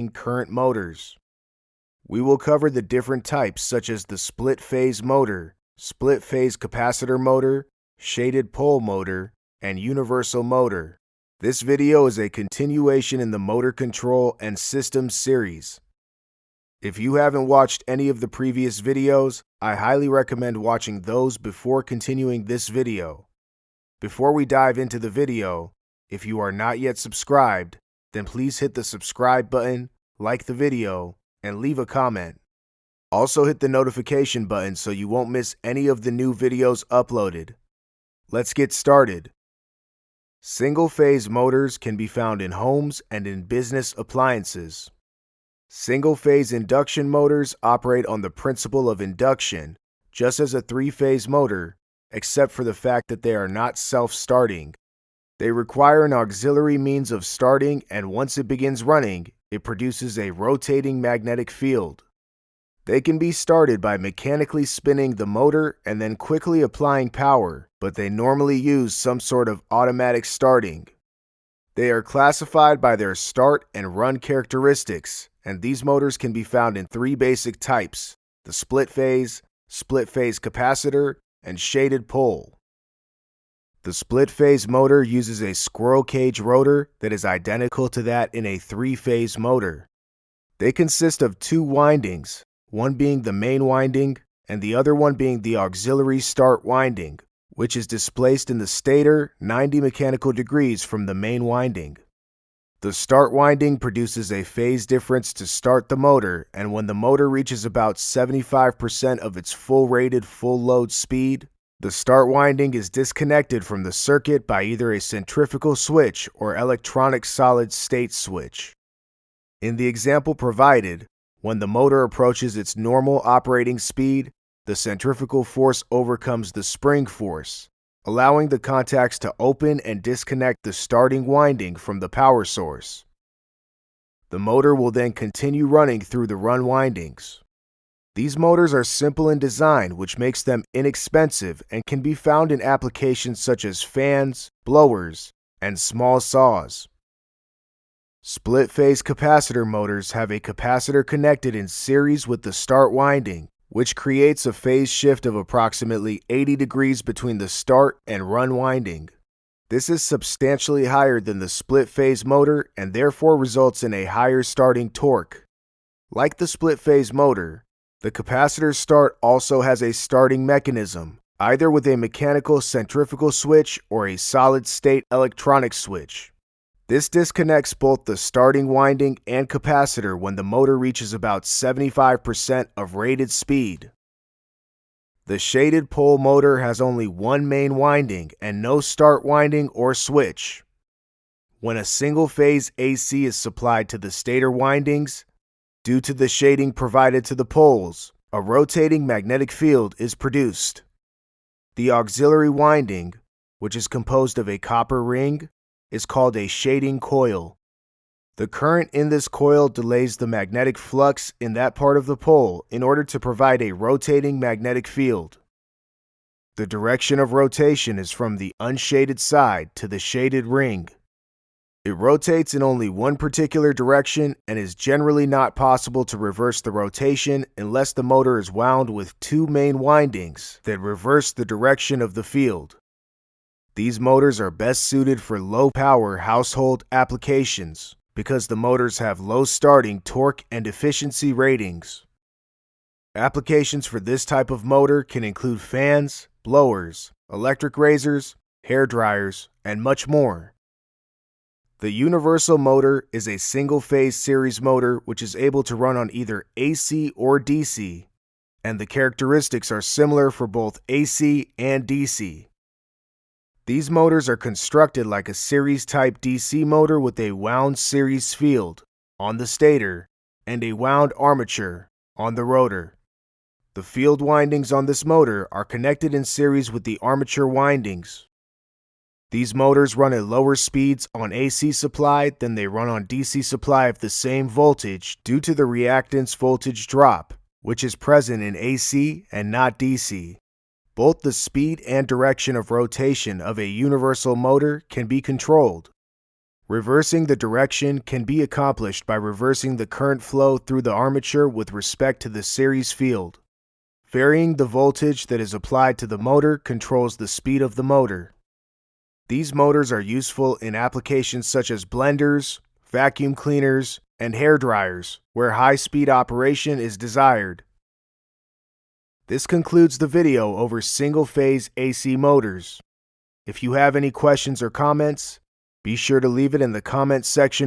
current motors. We will cover the different types such as the split-phase motor, split-phase capacitor motor, shaded pole motor, and universal motor. This video is a continuation in the motor control and systems series. If you haven't watched any of the previous videos, I highly recommend watching those before continuing this video. Before we dive into the video, if you are not yet subscribed, then please hit the subscribe button, like the video, and leave a comment. Also hit the notification button so you won't miss any of the new videos uploaded. Let's get started. Single-phase motors can be found in homes and in business appliances. Single-phase induction motors operate on the principle of induction, just as a three-phase motor, except for the fact that they are not self-starting. They require an auxiliary means of starting, and once it begins running, it produces a rotating magnetic field. They can be started by mechanically spinning the motor and then quickly applying power, but they normally use some sort of automatic starting. They are classified by their start and run characteristics, and these motors can be found in three basic types: the split-phase capacitor, and shaded pole. The split-phase motor uses a squirrel cage rotor that is identical to that in a three-phase motor. They consist of two windings, one being the main winding and the other one being the auxiliary start winding, which is displaced in the stator 90 mechanical degrees from the main winding. The start winding produces a phase difference to start the motor, and when the motor reaches about 75% of its rated full load speed, the start winding is disconnected from the circuit by either a centrifugal switch or electronic solid-state switch. In the example provided, when the motor approaches its normal operating speed, the centrifugal force overcomes the spring force, allowing the contacts to open and disconnect the starting winding from the power source. The motor will then continue running through the run windings. These motors are simple in design, which makes them inexpensive and can be found in applications such as fans, blowers, and small saws. Split-phase capacitor motors have a capacitor connected in series with the start winding, which creates a phase shift of approximately 80 degrees between the start and run winding. This is substantially higher than the split-phase motor and therefore results in a higher starting torque. Like the split-phase motor, the capacitor start also has a starting mechanism, either with a mechanical centrifugal switch or a solid-state electronic switch. This disconnects both the starting winding and capacitor when the motor reaches about 75% of rated speed. The shaded pole motor has only one main winding and no start winding or switch. When a single-phase AC is supplied to the stator windings, due to the shading provided to the poles, a rotating magnetic field is produced. The auxiliary winding, which is composed of a copper ring, is called a shading coil. The current in this coil delays the magnetic flux in that part of the pole in order to provide a rotating magnetic field. The direction of rotation is from the unshaded side to the shaded ring. It rotates in only one particular direction and is generally not possible to reverse the rotation unless the motor is wound with two main windings that reverse the direction of the field. These motors are best suited for low-power household applications because the motors have low starting torque and efficiency ratings. Applications for this type of motor can include fans, blowers, electric razors, hair dryers, and much more. The universal motor is a single-phase series motor which is able to run on either AC or DC, and the characteristics are similar for both AC and DC. These motors are constructed like a series-type DC motor with a wound series field on the stator and a wound armature on the rotor. The field windings on this motor are connected in series with the armature windings. These motors run at lower speeds on AC supply than they run on DC supply of the same voltage due to the reactance voltage drop, which is present in AC and not DC. Both the speed and direction of rotation of a universal motor can be controlled. Reversing the direction can be accomplished by reversing the current flow through the armature with respect to the series field. Varying the voltage that is applied to the motor controls the speed of the motor. These motors are useful in applications such as blenders, vacuum cleaners, and hair dryers, where high-speed operation is desired. This concludes the video over single-phase AC motors. If you have any questions or comments, be sure to leave it in the comments section